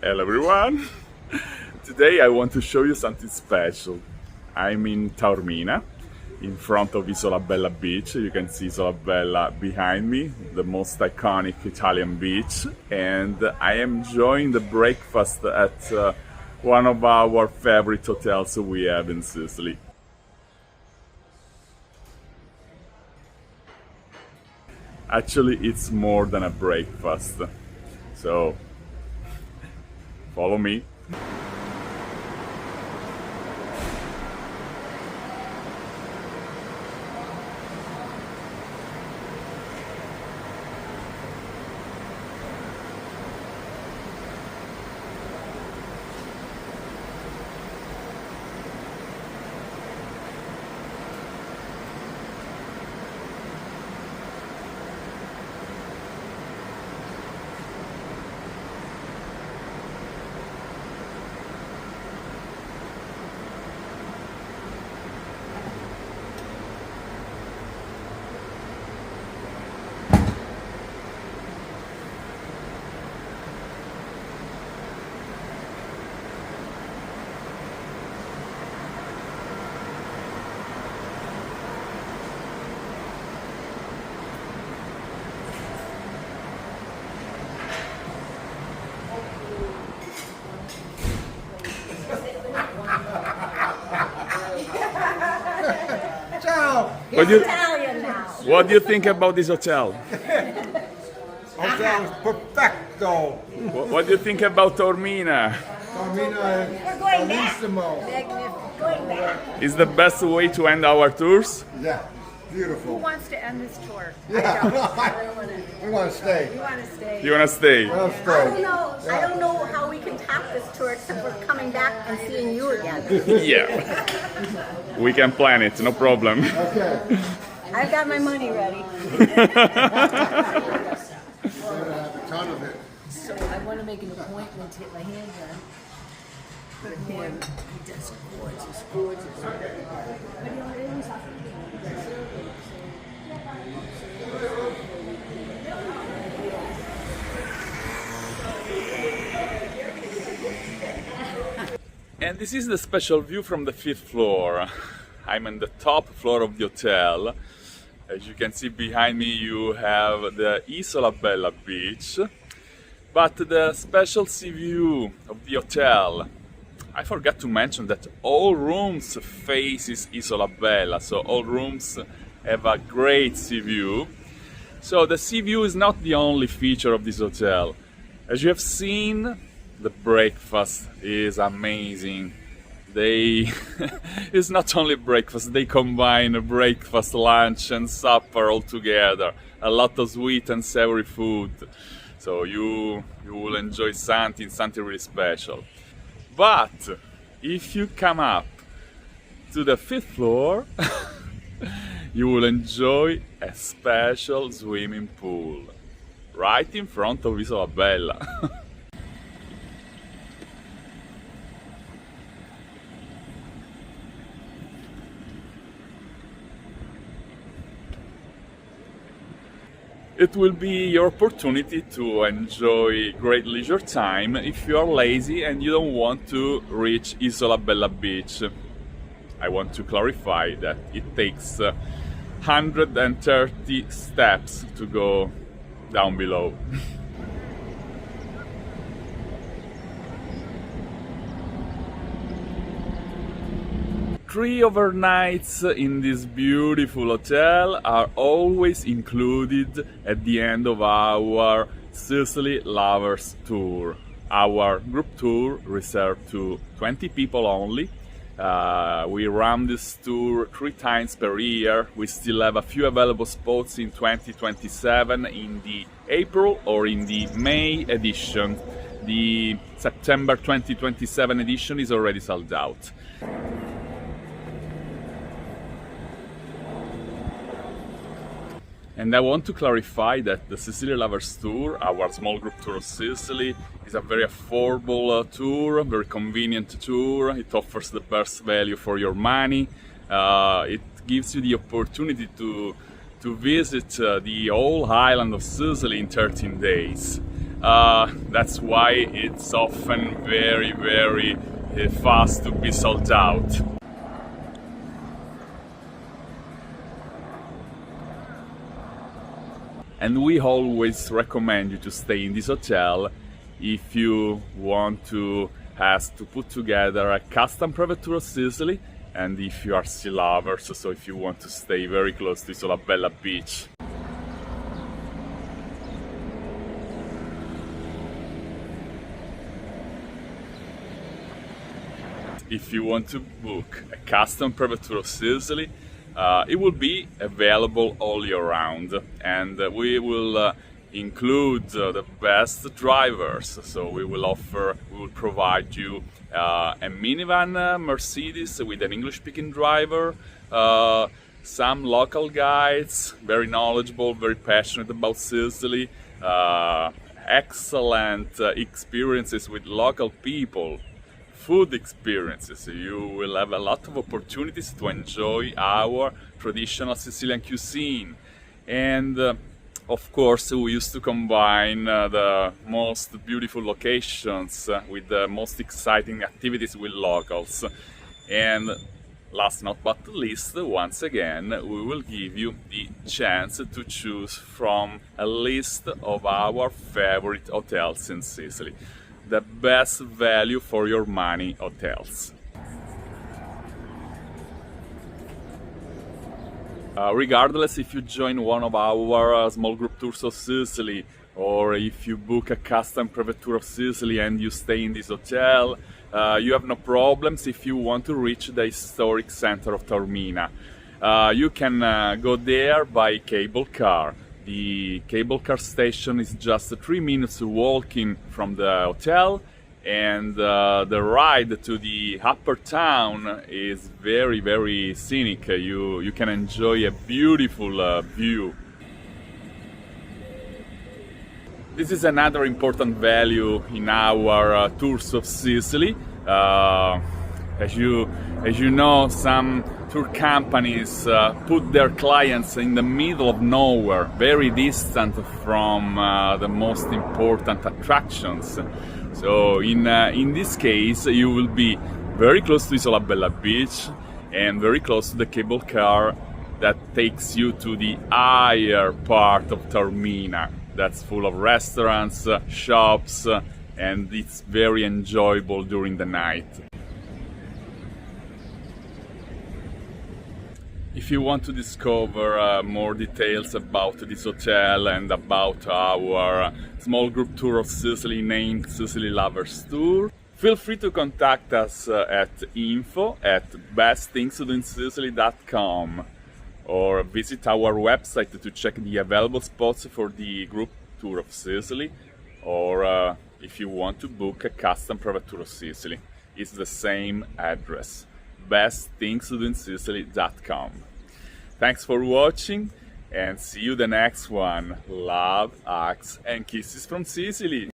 Hello everyone! Today I want to show you something special. I'm in Taormina, in front of Isola Bella beach. You can see Isola Bella behind me, the most iconic Italian beach. And I am enjoying the breakfast at one of our favorite hotels we have in Sicily. Actually, it's more than a breakfast. So, follow me. Italian now. What do you think about this hotel? Hotel is perfecto. What do you think about Taormina? Taormina We're going back. bellissimo. Going back. Is the best way to end our tours? Yeah, beautiful. Who wants to end this tour? Yeah. I don't want to. We want to stay. We want to stay. You wanna stay? We want to I stay. don't know. I don't know how we can top this tour except we're coming back and seeing you again. Yeah. We can plan it, no problem. Okay. I've got my money ready. We're going to have a ton of it. So I want to make an appointment to get my hair done. But man, he does gorgeous, gorgeous. And this is the special view from the 5th floor. I'm on the top floor of the hotel. As you can see behind me, you have the Isola Bella beach. But the special sea view of the hotel, I forgot to mention that all rooms faces Isola Bella, so all rooms have a great sea view. So the sea view is not the only feature of this hotel. As you have seen, the breakfast is amazing. It's not only breakfast, they combine breakfast, lunch and supper all together. A lot of sweet and savory food. So you will enjoy something really special. But if you come up to the 5th floor, you will enjoy a special swimming pool right in front of Isola Bella. It will be your opportunity to enjoy great leisure time if you are lazy and you don't want to reach Isola Bella beach. I want to clarify that it takes 130 steps to go down below. 3 overnights in this beautiful hotel are always included at the end of our Sicily Lovers Tour. Our group tour reserved to 20 people only. We run this tour 3 times per year. We still have a few available spots in 2027 in the April or in the May edition. The September 2027 edition is already sold out. And I want to clarify that the Sicily Lovers Tour, our small group tour of Sicily, is a very affordable tour, very convenient tour. It offers the best value for your money. It gives you the opportunity to visit the whole island of Sicily in 13 days. That's why it's often very fast to be sold out. And we always recommend you to stay in this hotel if you want to put together a custom private tour of Sicily, and if you are sea lovers, so if you want to stay very close to Isola Bella beach. If you want to book a custom private tour of Sicily, it will be available all year round, and we will include the best drivers. So we will provide you a minivan Mercedes with an English-speaking driver, some local guides, very knowledgeable, very passionate about Sicily, excellent experiences with local people, food experiences. You will have a lot of opportunities to enjoy our traditional Sicilian cuisine. And of course, we used to combine the most beautiful locations with the most exciting activities with locals. And last not but least, once again, we will give you the chance to choose from a list of our favorite hotels in Sicily. The best value for your money hotels. Regardless if you join one of our small group tours of Sicily, or if you book a custom private tour of Sicily and you stay in this hotel, you have no problems if you want to reach the historic center of Taormina. You can go there by cable car. The cable car station is just 3 minutes walking from the hotel, and the ride to the upper town is very scenic. You can enjoy a beautiful view. This is another important value in our tours of Sicily. As you know, some tour companies put their clients in the middle of nowhere, very distant from the most important attractions. So in this case, you will be very close to Isola Bella beach and very close to the cable car that takes you to the higher part of Taormina. That's full of restaurants, shops, and it's very enjoyable during the night. If you want to discover more details about this hotel and about our small group tour of Sicily named Sicily Lovers Tour, feel free to contact us at info@bestthingstodoinsicily.com, or visit our website to check the available spots for the group tour of Sicily, or if you want to book a custom private tour of Sicily, it's the same address, bestthingstodoinsicily.com. Thanks for watching, and see you the next one. Love, hugs and kisses from Sicily!